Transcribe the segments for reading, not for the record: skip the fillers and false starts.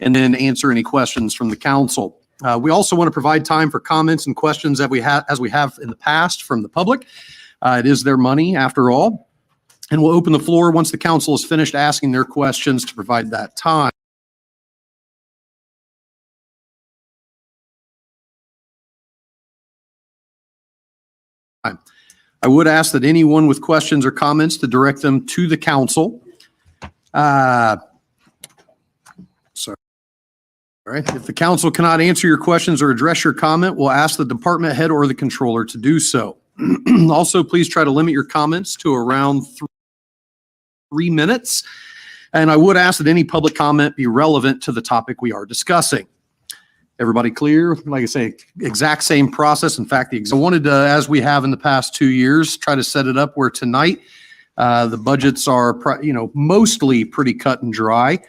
and then answer any questions from the council. We also want to provide time for comments and questions that as we have in the past from the public. It is their money after all. And we'll open the floor once the council is finished asking their questions to provide that time. I would ask that anyone with questions or comments to direct them to the council. All right. If the council cannot answer your questions or address your comment, we'll ask the department head or the controller to do so. Also, please try to limit your comments to around 3 minutes. And I would ask that any public comment be relevant to the topic we are discussing. Everybody clear? Like I say, exact same process. In fact, I wanted to, as we have in the past 2 years, try to set it up where tonight the budgets are, mostly pretty cut and dry.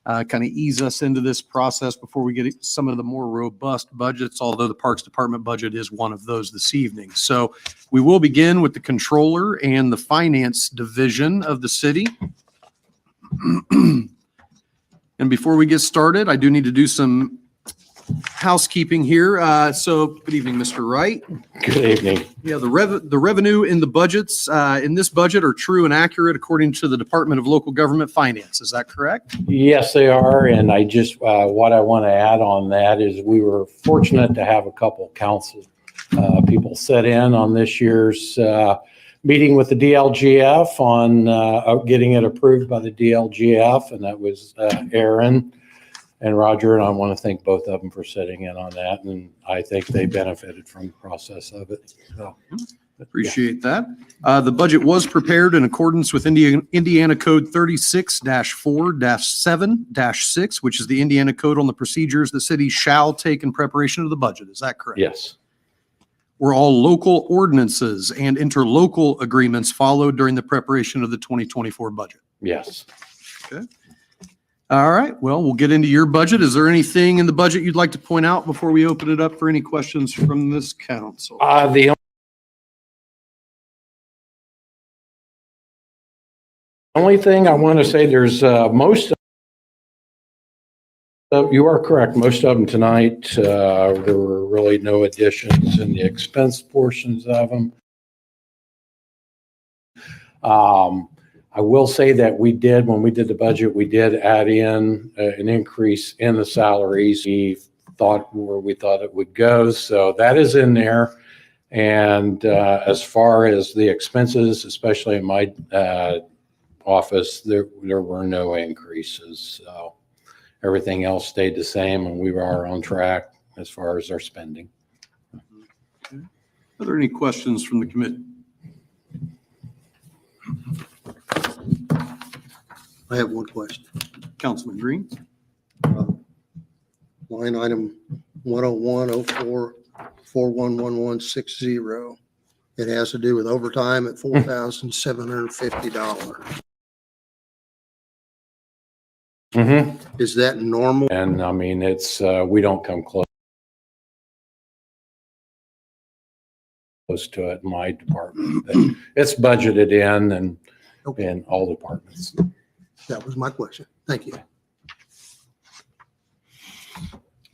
Kind of ease us into this process before we get some of the more robust budgets, although the Parks Department budget is one of those this evening. So we will begin with the controller and the finance division of the city. And before we get started, I do need to do some housekeeping here. So good evening, Mr. Wright. Good evening. Yeah, the revenue in the budgets in this budget are true and accurate according to the Department of Local Government Finance. Is that correct? Yes, they are. And I just, what I want to add on that is we were fortunate to have a couple council people sit in on this year's meeting with the DLGF on getting it approved by the DLGF. And that was Aaron and Roger, and I want to thank both of them for sitting in on that, and I think they benefited from the process of it. So, appreciate that. The budget was prepared in accordance with Indiana Code 36-4-7-6, which is the Indiana Code on the procedures the city shall take in preparation of the budget. Is that correct? yes. Were all local ordinances and interlocal agreements followed during the preparation of the 2024 budget? Yes. Okay. All right, well, we'll get into your budget. Is there anything in the budget you'd like to point out before we open it up for any questions from this council? The only thing I want to say, there's most of, you are correct, most of them tonight, there were really no additions in the expense portions of them. I will say that we did, when we did the budget, we did add in an increase in the salaries. We thought where we thought it would go. So that is in there. And as far as the expenses, especially in my office, there were no increases. So everything else stayed the same, and we are on track as far as our spending. Okay. Are there any questions from the committee? I have one question. Councilman Green. Line item 10104411160. It has to do with overtime at $4,750. Mm-hmm. Is that normal? And I mean, it's, we don't come close to it in my department, but it's budgeted in and in all departments. That was my question. Thank you.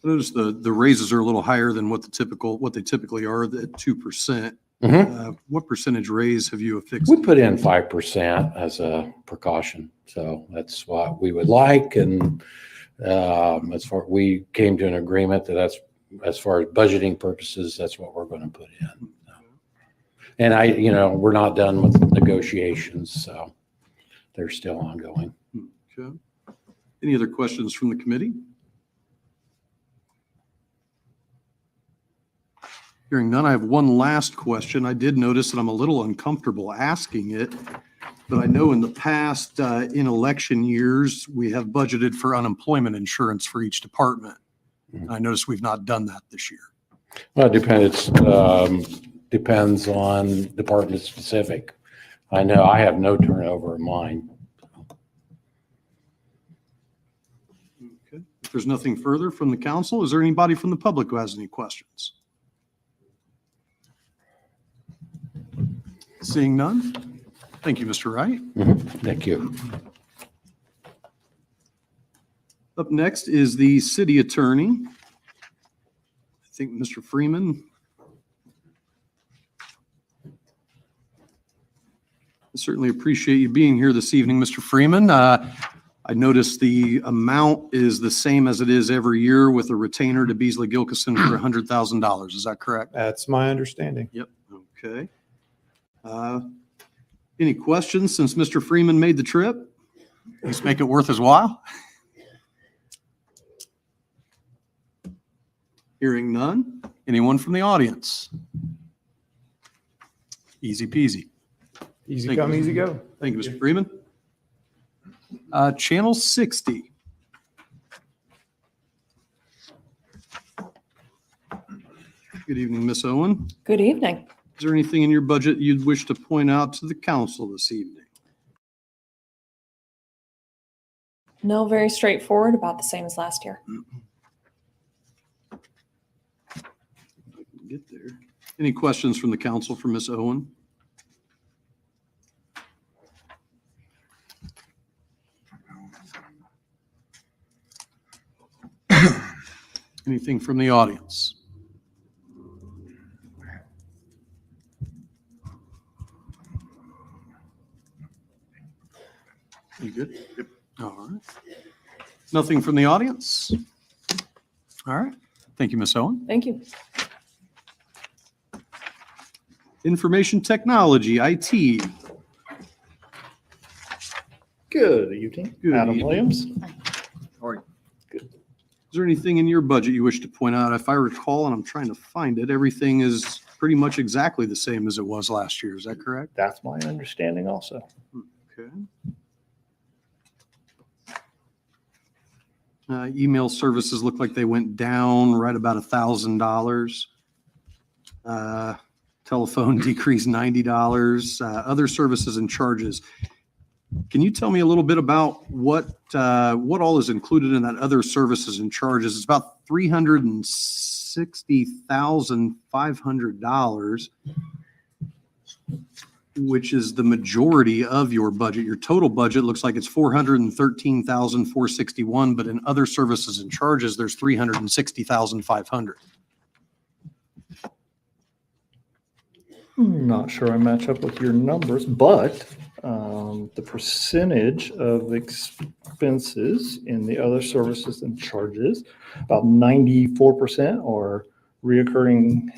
Notice the raises are a little higher than what they typically are at 2%. Mm-hmm. What percentage raise have you affixed? We put in 5% as a precaution. So that's what we would like. And as far we came to an agreement that's as far as budgeting purposes, that's what we're going to put in. So. And we're not done with negotiations, so they're still ongoing. Okay. Any other questions from the committee? Hearing none, I have one last question. I did notice that I'm a little uncomfortable asking it, but I know in the past, in election years, we have budgeted for unemployment insurance for each department. Mm-hmm. I noticed we've not done that this year. Well, it depends on department specific. I know I have no turnover in mine. Okay. If there's nothing further from the council, is there anybody from the public who has any questions? Seeing none. Thank you, Mr. Wright. Mm-hmm. Thank you. Up next is the city attorney. I think Mr. Freeman. I certainly appreciate you being here this evening, Mr. Freeman. I noticed the amount is the same as it is every year with a retainer to Beasley Gilkison for $100,000. Is that correct? That's my understanding. Yep. Okay. Any questions since Mr. Freeman made the trip? At least make it worth his while. Hearing none. Anyone from the audience? Easy peasy. Easy Thank come, you. easy go. Thank you, Mr. Freeman. Channel 60. Good evening, Miss Owen. Good evening. Is there anything in your budget you'd wish to point out to the council this evening? No, very straightforward, about the same as last year. I can get there. Any questions from the council for Miss Owen? Anything from the audience? You good? Yep. All right. Nothing from the audience? All right. Thank you, Ms. Owen. Thank you. Information technology, IT. Good evening, Good Adam evening. Williams. Is there anything in your budget you wish to point out? If I recall, and I'm trying to find it, everything is pretty much exactly the same as it was last year. Is that correct? That's my understanding also. Okay. Email services look like they went down right about $1,000. Telephone decreased $90. Other services and charges. Can you tell me a little bit about what all is included in that other services and charges? It's about $360,500, which is the majority of your budget. Your total budget looks like it's $413,461, but in other services and charges, there's $360,500. Not sure I match up with your numbers, but the percentage of expenses in the other services and charges, about 94% are reoccurring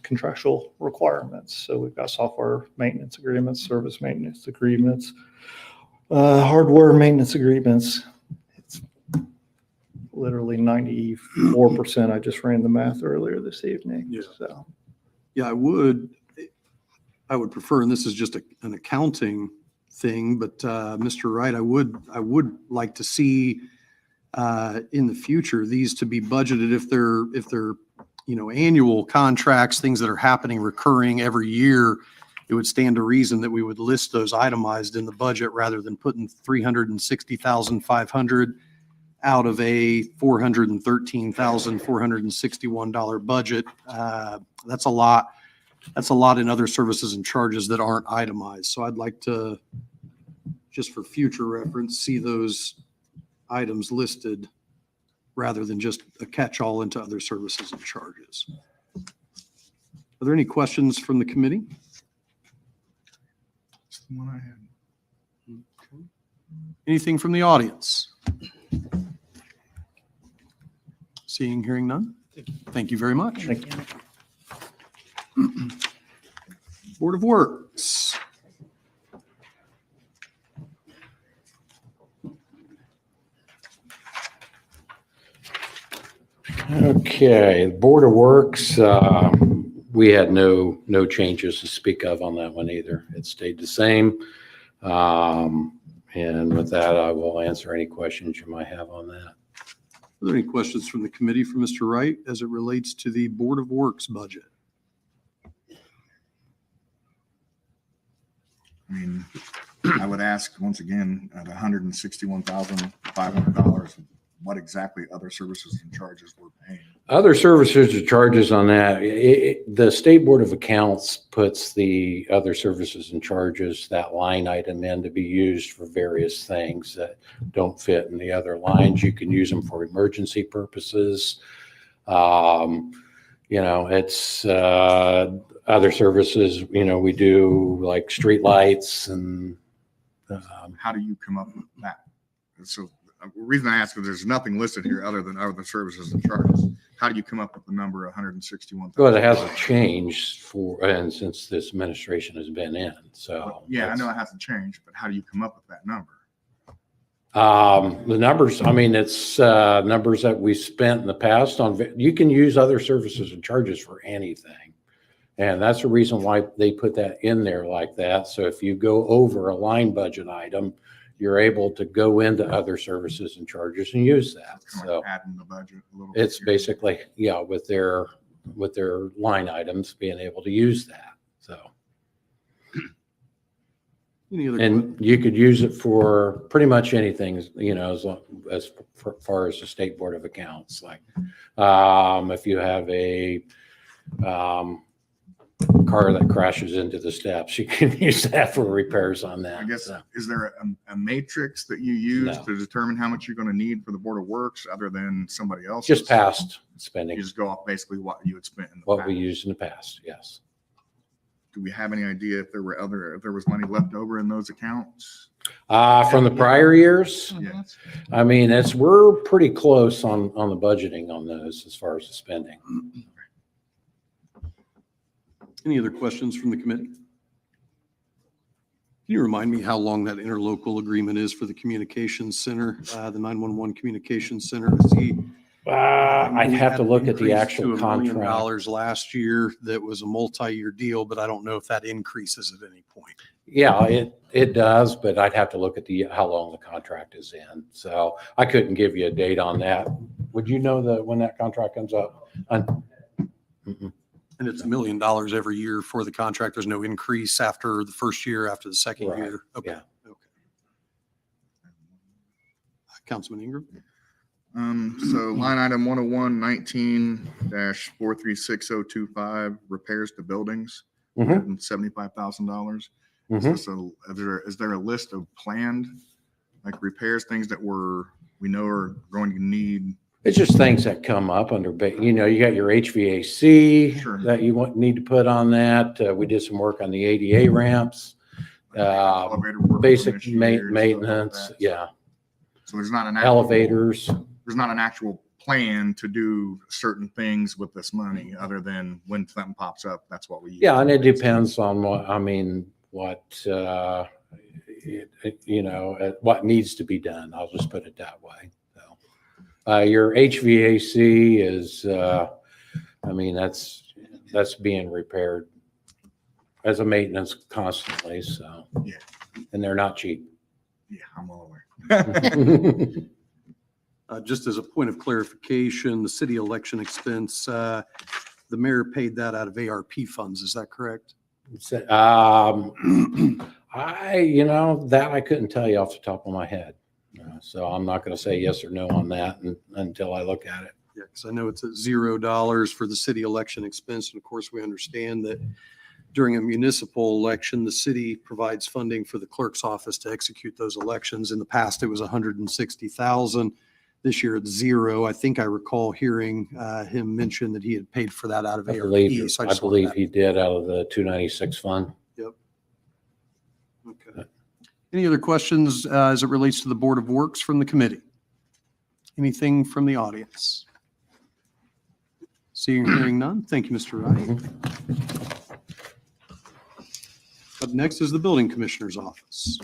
contractual requirements. So we've got software maintenance agreements, service maintenance agreements, hardware maintenance agreements. It's literally 94%. I just ran the math earlier this evening. Yeah. So Yeah, I would prefer, and this is just an accounting thing, but Mr. Wright, I would like to see in the future these to be budgeted if they're annual contracts, things that are happening recurring every year. It would stand to reason that we would list those itemized in the budget rather than putting $360,500 out of a $413,461 budget. That's a lot. That's a lot in other services and charges that aren't itemized. So I'd like to, just for future reference, see those items listed rather than just a catch-all into other services and charges. Are there any questions from the committee? That's the one I had. Okay. Anything from the audience? Seeing, hearing none? Thank you very much. thank you. Board of Works. Okay, Board of Works, we had no changes to speak of on that one either. It stayed the same. And with that, I will answer any questions you might have on that. Are there any questions from the committee for Mr. Wright as it relates to the Board of Works budget? I mean, I would ask once again, at $161,500, what exactly other services and charges we're paying. Other services or charges on that, the State Board of Accounts puts the other services and charges, that line item in to be used for various things that don't fit in the other lines. You can use them for emergency purposes. It's other services, we do like street lights and. How do you come up with that? So the reason I ask is there's nothing listed here other than other services and charges. How do you come up with the number 161,000? Well, it hasn't changed and since this administration has been in, so. Yeah, I know it hasn't changed, but how do you come up with that number? The numbers, it's numbers that we spent in the past on, you can use other services and charges for anything. And that's the reason why they put that in there like that. So if you go over a line budget item, you're able to go into other services and charges and use that. Kind of So like adding the budget a little bit. it's basically, with their line items, being able to use that. So, Any other? and you could use it for pretty much anything, as far as the State Board of Accounts. Like, if you have a, car that crashes into the steps, you can use that for repairs on that. I guess, So, is there a matrix that you use No. to determine how much you're going to need for the Board of Works other than somebody else? just past You spending, just go off basically what you had spent in the what past. we used in the past, yes. Do we have any idea if there was money left over in those accounts? From the prior years, Yes. we're pretty close on the budgeting on those as far as the spending. Any other questions from the committee? Can you remind me how long that interlocal agreement is for the communications center, the 911 communications center? Is he? I'd have to look at the Increased actual to $1 million contract. last year. That was a multi-year deal, but I don't know if that increases at any point. Yeah, it does, but I'd have to look at how long the contract is in. So I couldn't give you a date on that. Would you know when that contract comes up? Mm-mm. And it's $1 million every year for the contract. There's no increase after the first year, after the second Right, year. Okay. yeah. Okay. Councilman Ingram? So line item 101-19-436025, repairs to buildings, Mhm. $75,000. Mhm. So is there a list of planned, like repairs, things that we know are going to need? It's just things that come up under, you got your HVAC Sure. that you need to put on that. We did some work on the ADA ramps, Elevator work basic this year, stuff like maintenance, that. yeah, So there's not elevators. There's not an actual plan to do certain things with this money other than when something pops up, that's what we use. Yeah, and it depends on what needs to be done. I'll just put it that way. So, your HVAC is, that's being repaired as a maintenance constantly. So, Yeah. and they're not cheap. Yeah, I'm well aware. Just as a point of clarification, the city election expense, the mayor paid that out of ARP funds. Is that correct? That I couldn't tell you off the top of my head. So I'm not going to say yes or no on that until I look at it. Yeah, because I know it's at $0 for the city election expense. And of course, we understand that during a municipal election, the city provides funding for the clerk's office to execute those elections. In the past, it was $160,000. This year it's $0. I think I recall hearing him mention that he had paid for that out of I ARP. believe, So I just wanted believe that- he did out of the 296 fund. Okay. Any other questions as it relates to the Board of Works from the committee? Anything from the audience? Seeing and hearing none. Thank you, Mr. Wright. Up next is the Building Commissioner's Office.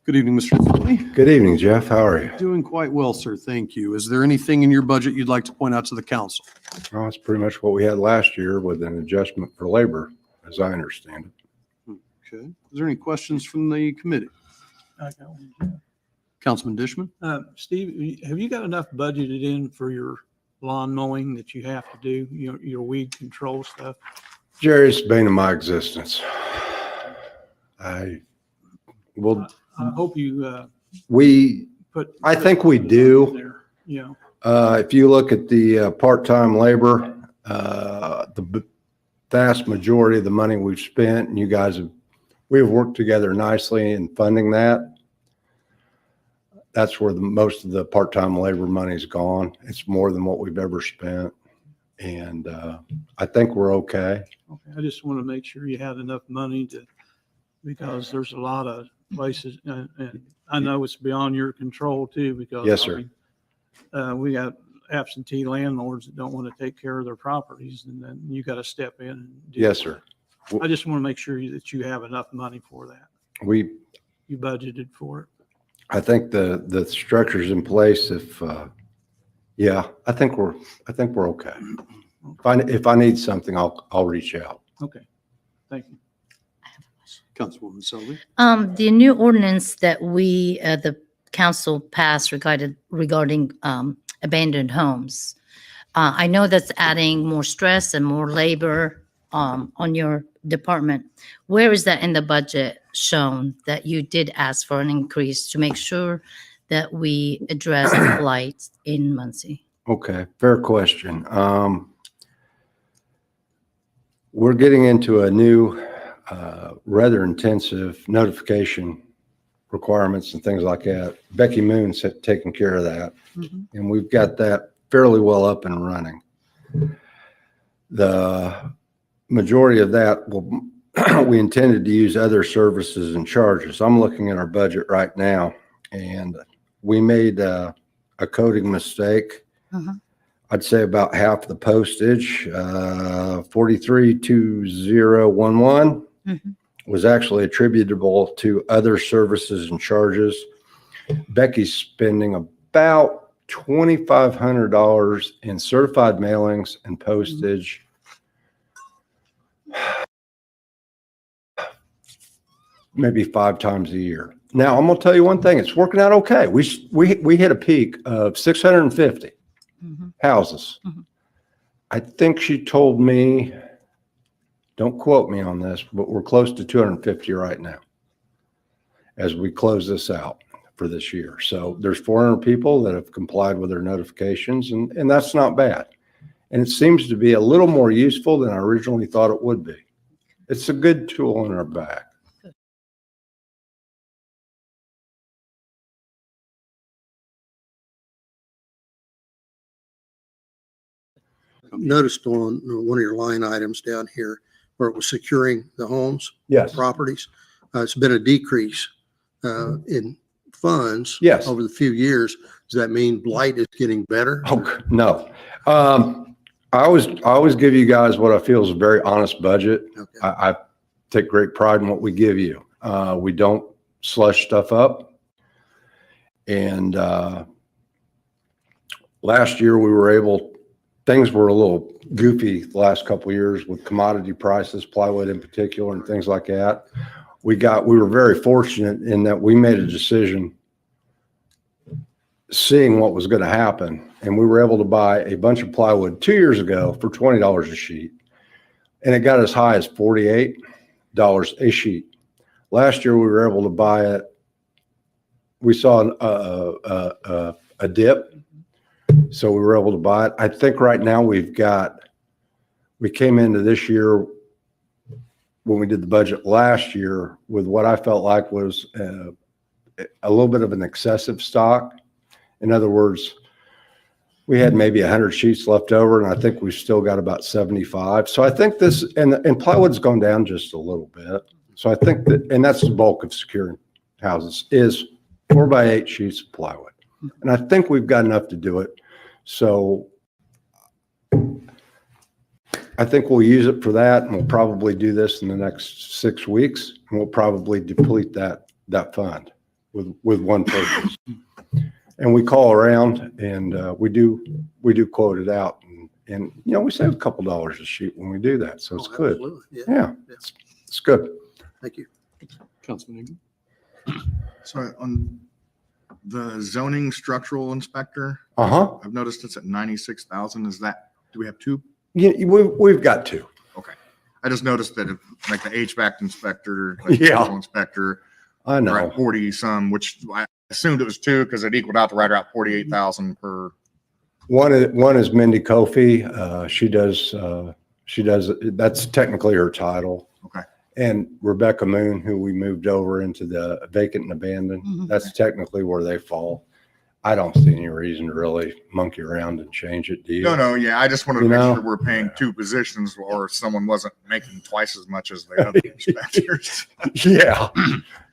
Good evening, Mr. Finley. Good evening, Jeff. How are you? Doing quite well, sir. Thank you. Is there anything in your budget you'd like to point out to the council? Well, it's pretty much what we had last year with an adjustment for labor, as I understand it. Okay. Is there any questions from the committee? Councilman Dishman? Steve, have you got enough budgeted in for your lawn mowing that you have to do, your weed control stuff? Jerry, it's the bane of my existence. I I hope you we put. I think we do. There, you know, If you look at the part-time labor, the vast majority of the money we've spent, and you guys have, we have worked together nicely in funding that. That's where most of the part-time labor money's gone. It's more than what we've ever spent. And I think we're okay. okay, I just want to make sure you had enough money to, because there's a lot of places, and I know it's beyond your control too, because. Yes, I sir. mean, we got absentee landlords that don't want to take care of their properties, and then you got to step in and do Yes, it. sir. I just want to make sure that you have enough money for that. You budgeted for it. I think the structure's in place. Yeah, I think we're okay. If I need something, I'll reach out. Okay, thank you. Councilwoman Selby? The new ordinance that the council passed regarding abandoned homes. I know that's adding more stress and more labor on your department. Where is that in the budget shown that you did ask for an increase to make sure that we address the blight in Muncie? Okay, fair question. We're getting into a new, rather intensive notification requirements and things like that. Becky Moon's taking care of that, and we've got that fairly well up and running. The majority of that we intended to use other services and charges. I'm looking at our budget right now, and we made a coding mistake. I'd say about half the postage, 432011, was actually attributable to other services and charges. Becky's spending about $2,500 in certified mailings and postage. Maybe 5 times a year. Now, I'm gonna tell you one thing, it's working out okay. We hit a peak of 650 houses. I think she told me, don't quote me on this, but we're close to 250 right now as we close this out for this year. So there's 400 people that have complied with their notifications, and that's not bad. And it seems to be a little more useful than I originally thought it would be. It's a good tool in our bag. Noticed on one of your line items down here where it was securing the homes, Yes. properties. It's been a decrease in funds. Yes. Over the few years. Does that mean blight is getting better? Oh, no. I always give you guys what I feel is a very honest budget. Okay. I take great pride in what we give you. We don't slush stuff up. And last year things were a little goofy the last couple of years with commodity prices, plywood in particular, and things like that. We were very fortunate in that we made a decision seeing what was going to happen. And we were able to buy a bunch of plywood 2 years ago for $20 a sheet. And it got as high as $48 a sheet. Last year, we were able to buy it. We saw a dip. So we were able to buy it. I think right now we came into this year when we did the budget last year with what I felt like was a little bit of an excessive stock. In other words, we had maybe 100 sheets left over, and I think we've still got about 75. So I think this, and plywood's gone down just a little bit. So I think that, and that's the bulk of securing houses, is 4x8 sheets of plywood. And I think we've got enough to do it. So I think we'll use it for that, and we'll probably do this in the next 6 weeks, and we'll probably deplete that fund with one purpose. And we call around, and we do quote it out, and we save a couple dollars a sheet when we do that, so it's good. Absolutely. Yeah, it's good. Thank you. Councilman Ingram? So on the zoning structural inspector, I've noticed it's at 96,000. Is that, do we have 2? Yeah, we've got 2. Okay. I just noticed that like the HVAC inspector, Yeah. structural inspector, I are know. at 40 some, which assumed it was two because it equaled out to right around 48,000 per. One is Mindy Kofi. She does, that's technically her title. Okay. And Rebecca Moon, who we moved over into the vacant and abandoned, that's technically where they fall. I don't see any reason to really monkey around and change it. Do you? No, yeah, I just wanted to You make know? sure we're paying two positions or someone wasn't making twice as much as the other inspectors. Yeah,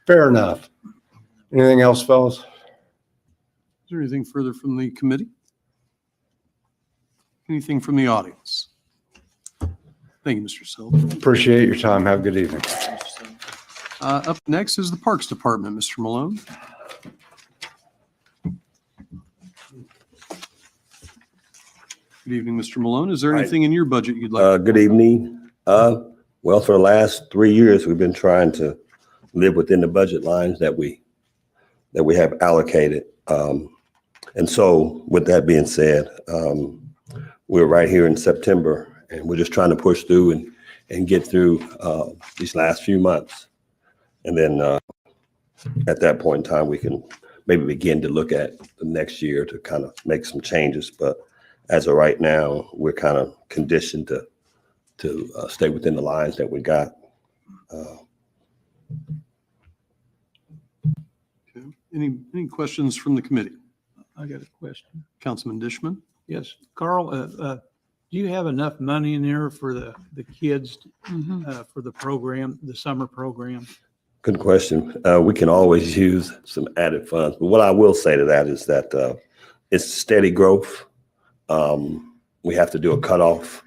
fair enough. Anything else, fellas? Is there anything further from the committee? Anything from the audience? Thank you, Mr. Sullivan. Appreciate your time. Have a good evening. Up next is the Parks Department, Mr. Malone. Good evening, Mr. Malone. Is there anything in your budget you'd like? Good evening. Well, for the last 3 years, we've been trying to live within the budget lines that we have allocated. And so with that being said, we're right here in September and we're just trying to push through and get through these last few months. And then at that point in time, we can maybe begin to look at the next year to kind of make some changes. But as of right now, we're kind of conditioned to stay within the lines that we got. Okay. Any questions from the committee? I got a question. Councilman Dishman? Yes, Carl, do you have enough money in there for the kids for the program, the summer program? Good question. We can always use some added funds, but what I will say to that is that it's steady growth. We have to do a cutoff,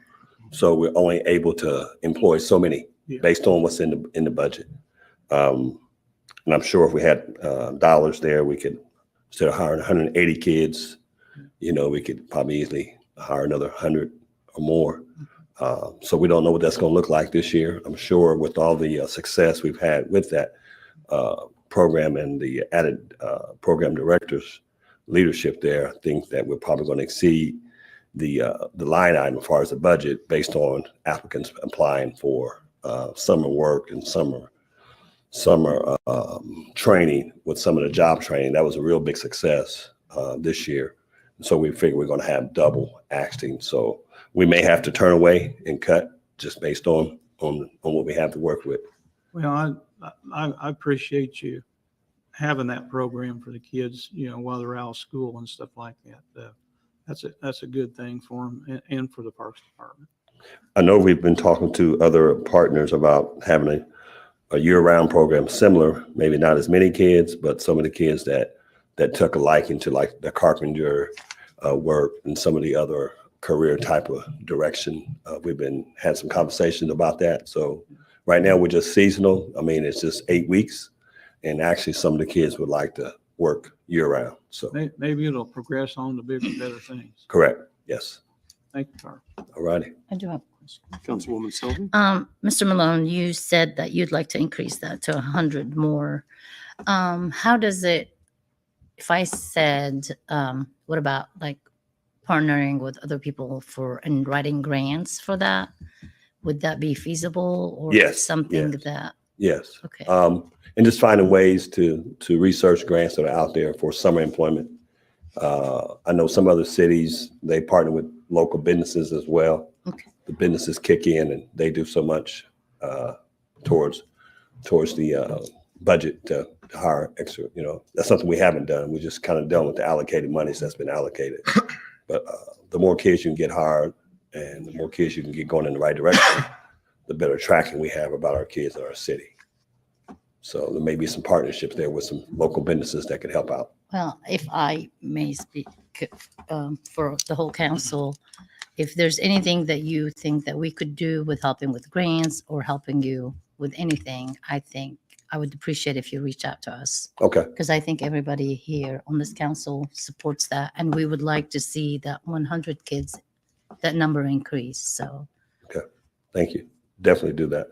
so we're only able to employ so many based on what's in the budget. And I'm sure if we had dollars there, we could, instead of hiring 180 kids, we could probably easily hire another 100 or more. So we don't know what that's going to look like this year. I'm sure with all the success we've had with that program and the added program directors leadership there, I think that we're probably going to exceed the line item as far as the budget based on applicants applying for summer work and summer training with some of the job training. That was a real big success this year. So we figure we're going to have double acting. So we may have to turn away and cut just based on what we have to work with. Well, I appreciate you having that program for the kids, while they're out of school and stuff like that. That's a good thing for them and for the Parks Department. I know we've been talking to other partners about having a year-round program similar, maybe not as many kids, but some of the kids that took a liking to like the carpenter work and some of the other career type of direction. We've had some conversations about that. So right now we're just seasonal. I mean, it's just 8 weeks, and actually some of the kids would like to work year round. So maybe it'll progress on to bigger, better things. correct. Yes. Thank you, Carl. All righty. I do have a question. Councilwoman Selby? Mr. Malone, you said that you'd like to increase that to 100 more. How does it, if I said, what about like partnering with other people and writing grants for that? Would that be feasible or Yes, something yes. that, Yes. okay. And just finding ways to research grants that are out there for summer employment. I know some other cities, they partner with local businesses as well. Okay. The businesses kick in and they do so much towards the budget to hire extra, that's something we haven't done. We just kind of done with the allocated monies that's been allocated. But the more kids you can get hired and the more kids you can get going in the right direction, the better tracking we have about our kids in our city. So there may be some partnerships there with some local businesses that could help out. Well, if I may speak for the whole council, if there's anything that you think that we could do with helping with grants or helping you with anything, I think I would appreciate if you reach out to us. Okay. Because I think everybody here on this council supports that. And we would like to see that 100 kids, that number increase. So. Okay. Thank you. Definitely do that.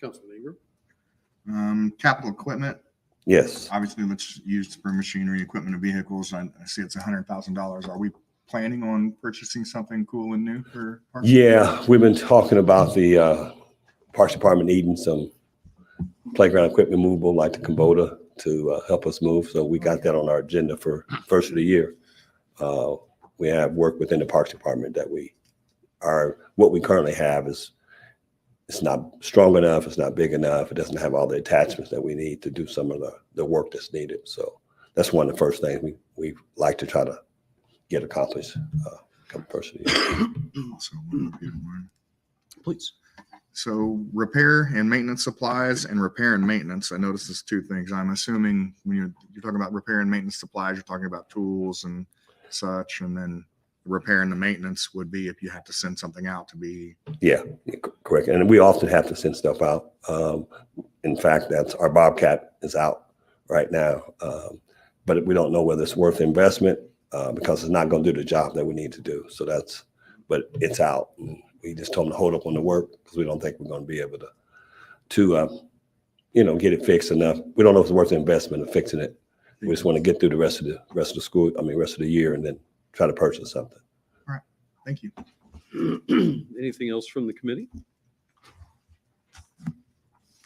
Councilman Ingram? Capital equipment, Yes. obviously that's used for machinery, equipment, and vehicles. I see it's $100,000. Are we planning on purchasing something cool and new for Parks? Yeah. We've been talking about the Parks Department needing some playground equipment movable like the Kubota to help us move. So we got that on our agenda for first of the year. We have work within the Parks Department that what we currently have is, it's not strong enough, it's not big enough, it doesn't have all the attachments that we need to do some of the work that's needed. So that's one of the first things we like to try to get accomplished come first of the year. Also, if you don't mind. Please. So repair and maintenance supplies and repair and maintenance, I noticed there's two things. I'm assuming when you're talking about repair and maintenance supplies, you're talking about tools and such, and then the repair and the maintenance would be if you have to send something out to be. Yeah, correct. And we often have to send stuff out. In fact, our Bobcat is out right now, but we don't know whether it's worth the investment because it's not going to do the job that we need to do. So but it's out. We just told them to hold up on the work because we don't think we're going to be able to get it fixed enough. We don't know if it's worth the investment of fixing it. We just want to get through the rest of the year, and then try to purchase something. All right, thank you. Anything else from the committee?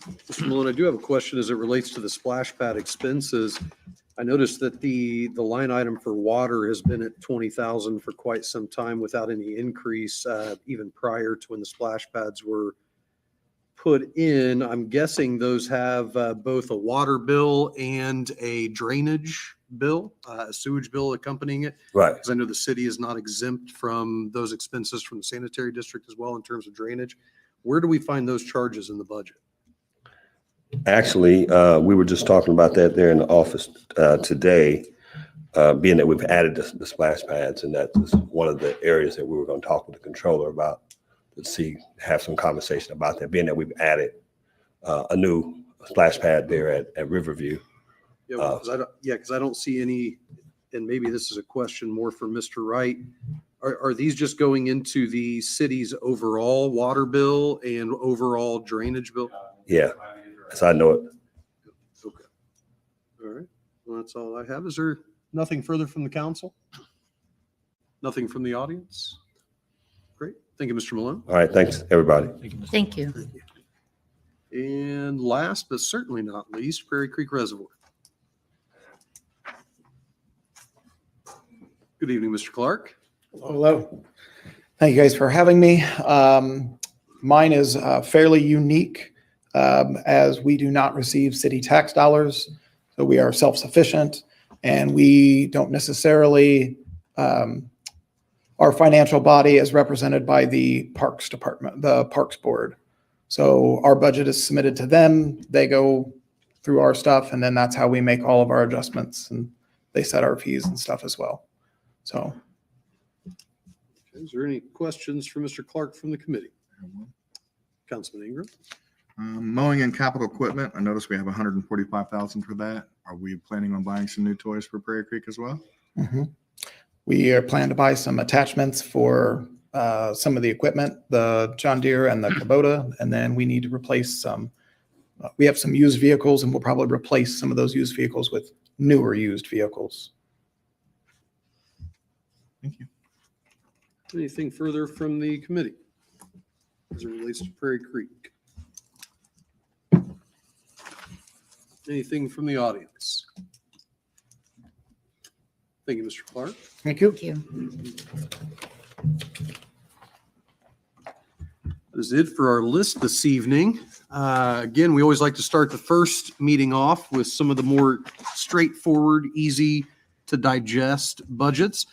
Mr. Malone, I do have a question as it relates to the splash pad expenses. I noticed that the line item for water has been at 20,000 for quite some time without any increase, even prior to when the splash pads were put in. I'm guessing those have both a water bill and a drainage bill, a sewage bill accompanying it. Right. Because I know the city is not exempt from those expenses from the sanitary district as well in terms of drainage. Where do we find those charges in the budget? Actually, we were just talking about that there in the office today, being that we've added the splash pads, and that's one of the areas that we were going to talk with the controller about to have some conversation about that, being that we've added a new splash pad there at Riverview. Yeah, because I don't see any, and maybe this is a question more for Mr. Wright. Are these just going into the city's overall water bill and overall drainage bill? Yeah, as I know it. Okay. All right. Well, that's all I have. Is there nothing further from the council? Nothing from the audience? Great. Thank you, Mr. Malone. All right, thanks, everybody. Thank you. And last but certainly not least, Prairie Creek Reservoir. Good evening, Mr. Clark. Hello. Thank you guys for having me. Mine is fairly unique as we do not receive city tax dollars. So we are self-sufficient and we don't necessarily, our financial body is represented by the Parks Department, the Parks Board. So our budget is submitted to them. They go through our stuff, and then that's how we make all of our adjustments, and they set our fees and stuff as well. So. Is there any questions for Mr. Clark from the committee? Councilman Ingram? Mowing and capital equipment, I noticed we have 145,000 for that. Are we planning on buying some new toys for Prairie Creek as well? Mm-hmm. We are planning to buy some attachments for some of the equipment, the John Deere and the Kubota, and then we need to replace some. We have some used vehicles, and we'll probably replace some of those used vehicles with newer used vehicles. Thank you. Anything further from the committee as it relates to Prairie Creek? Anything from the audience? Thank you, Mr. Clark. Thank you. Thank you. That is it for our list this evening. Again, we always like to start the first meeting off with some of the more straightforward, easy to digest budgets.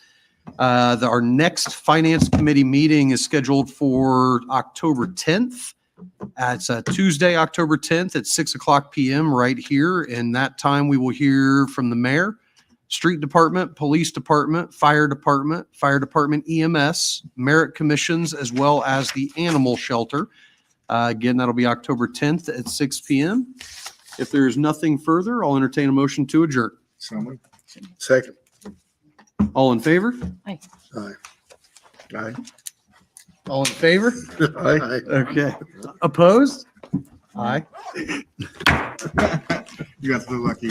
Our next Finance Committee meeting is scheduled for October 10th. It's Tuesday, October 10th at 6:00 p.m. right here. And that time we will hear from the mayor, street department, police department, fire department EMS, merit commissions, as well as the animal shelter. Again, that'll be October 10th at 6 p.m. If there's nothing further, I'll entertain a motion to adjourn. Someone? Second. All in favor? Aye. Aye. Aye. All in favor? Aye. Okay. Opposed? Aye. You got the lucky.